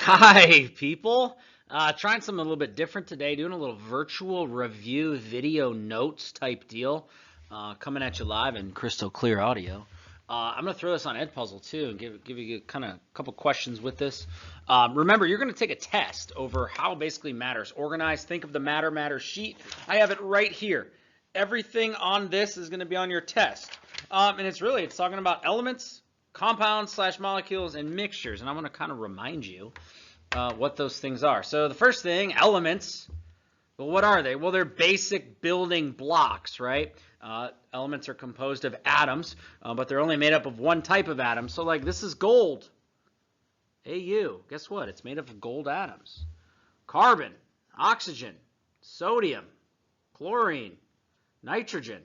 Hi, people. Trying something a little bit different today, doing a little virtual review video notes type deal. Coming at you live in crystal clear audio. I'm going to throw this on Edpuzzle too and give you kind of a couple questions with this. Remember, you're going to take a test over how basically matters organized. Think of the matter sheet. I have it right here. Everything on this is going to be on your test. And it's talking about elements, compounds / molecules, and mixtures. And I want to kind of remind you what those things are. So the first thing, elements. Well, what are they? Well, they're basic building blocks, right? Elements are composed of atoms, but they're only made up of one type of atom. So like this is gold. Au. Guess what? It's made up of gold atoms. Carbon, oxygen, sodium, chlorine, nitrogen.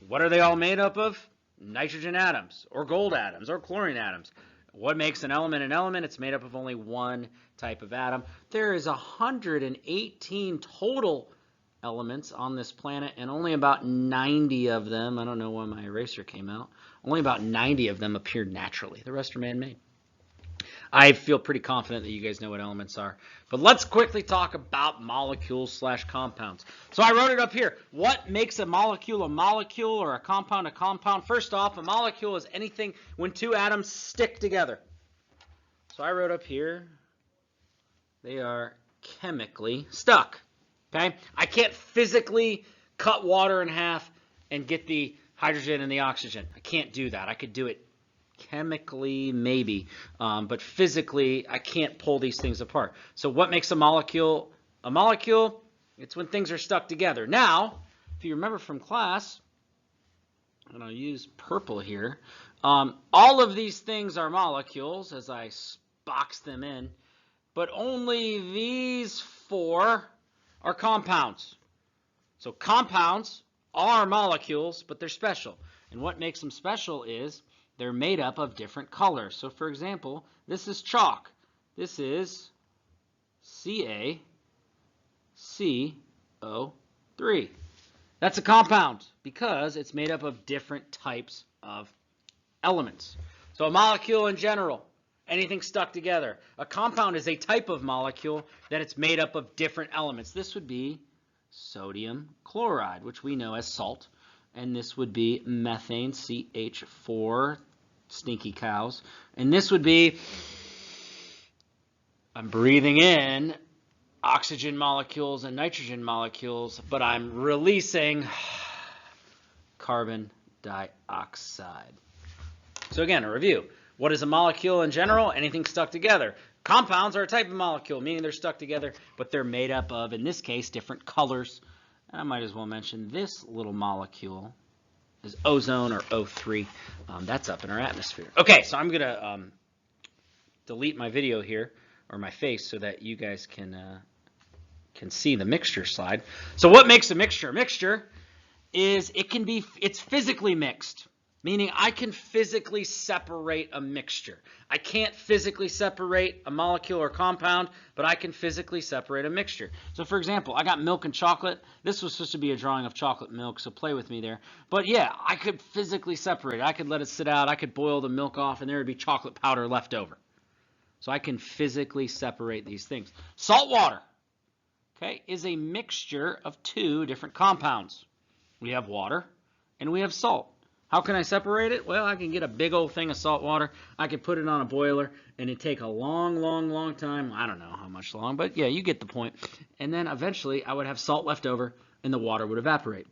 What are they all made up of? Nitrogen atoms, or gold atoms, or chlorine atoms. What makes an element an element? It's made up of only one type of atom. There is 118 total elements on this planet, and only about 90 of them, I don't know why my eraser came out, only about 90 of them appeared naturally. The rest are man-made. I feel pretty confident that you guys know what elements are. But let's quickly talk about molecules / compounds. So I wrote it up here. What makes a molecule or a compound a compound? First off, a molecule is anything when two atoms stick together. So I wrote up here, they are chemically stuck. Okay? I can't physically cut water in half and get the hydrogen and the oxygen. I can't do that. I could do it chemically, maybe, but physically, I can't pull these things apart. So what makes a molecule a molecule? It's when things are stuck together. Now, if you remember from class, and I'll use purple here, all of these things are molecules as I box them in, but only these four are compounds. So compounds are molecules, but they're special. And what makes them special is they're made up of different colors. So for example, this is chalk. This is CaCO3. That's a compound because it's made up of different types of elements. So a molecule in general, anything stuck together. A compound is a type of molecule that it's made up of different elements. This would be sodium chloride, which we know as salt. And this would be methane, CH4, stinky cows. And this would be, I'm breathing in oxygen molecules and nitrogen molecules, but I'm releasing carbon dioxide. So again, a review. What is a molecule in general? Anything stuck together. Compounds are a type of molecule, meaning they're stuck together, but they're made up of, in this case, different colors. And I might as well mention this little molecule is ozone, or O3. That's up in our atmosphere. Okay, so I'm going to delete my video here, or my face, so that you guys can see the mixture slide. So what makes a mixture? A mixture is it's physically mixed. Meaning I can physically separate a mixture. I can't physically separate a molecule or compound, but I can physically separate a mixture. So for example, I got milk and chocolate. This was supposed to be a drawing of chocolate milk, so play with me there. But yeah, I could physically separate it. I could let it sit out. I could boil the milk off, and there would be chocolate powder left over. So I can physically separate these things. Salt water, okay, is a mixture of two different compounds. We have water and we have salt. How can I separate it? Well, I can get a big old thing of salt water. I can put it on a boiler, and it'd take a long time. I don't know how much long, but yeah, you get the point. And then eventually, I would have salt left over, and the water would evaporate.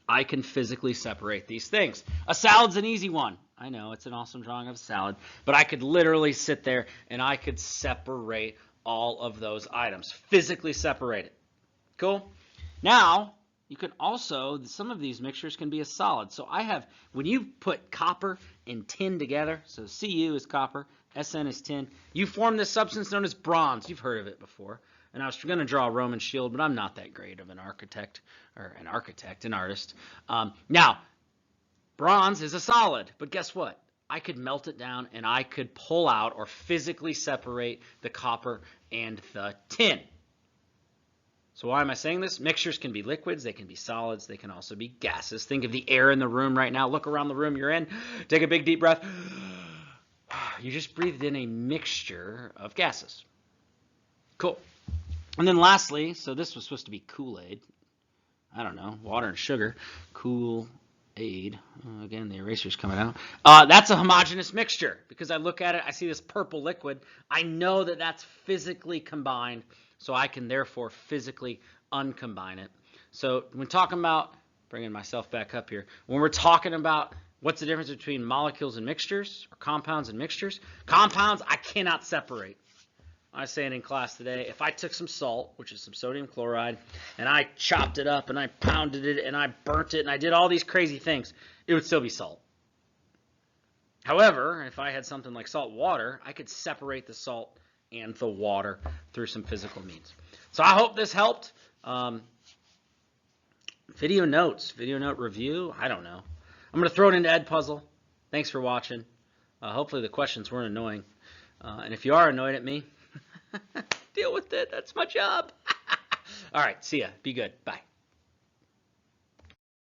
I can physically separate these things. A salad's an easy one. I know, it's an awesome drawing of a salad, but I could literally sit there, and I could separate all of those items. Physically separate it. Cool? Now, you can also, some of these mixtures can be a solid. So I have, when you put copper and tin together, so Cu is copper, Sn is tin, you form this substance known as bronze. You've heard of it before. And I was going to draw a Roman shield, but I'm not that great of an architect, an artist. Now, bronze is a solid, but guess what? I could melt it down and I could pull out or physically separate the copper and the tin. So why am I saying this? Mixtures can be liquids, they can be solids, they can also be gases. Think of the air in the room right now. Look around the room you're in. Take a big deep breath. You just breathed in a mixture of gases. Cool. And then lastly, so this was supposed to be Kool-Aid. I don't know, water and sugar. Kool-Aid. Again, the eraser's coming out. That's a homogeneous mixture because I look at it, I see this purple liquid. I know that that's physically combined, so I can therefore physically uncombine it. So when talking about, bringing myself back up here, when we're talking about what's the difference between molecules and mixtures, or compounds and mixtures, compounds I cannot separate. I was saying in class today, if I took some salt, which is some sodium chloride, and I chopped it up and I pounded it and I burnt it and I did all these crazy things, it would still be salt. However, if I had something like salt water, I could separate the salt and the water through some physical means. So I hope this helped. Video notes, video note review, I don't know. I'm going to throw it into Edpuzzle. Thanks for watching. Hopefully the questions weren't annoying. And if you are annoyed at me, deal with it. That's my job. All right. See ya. Be good. Bye.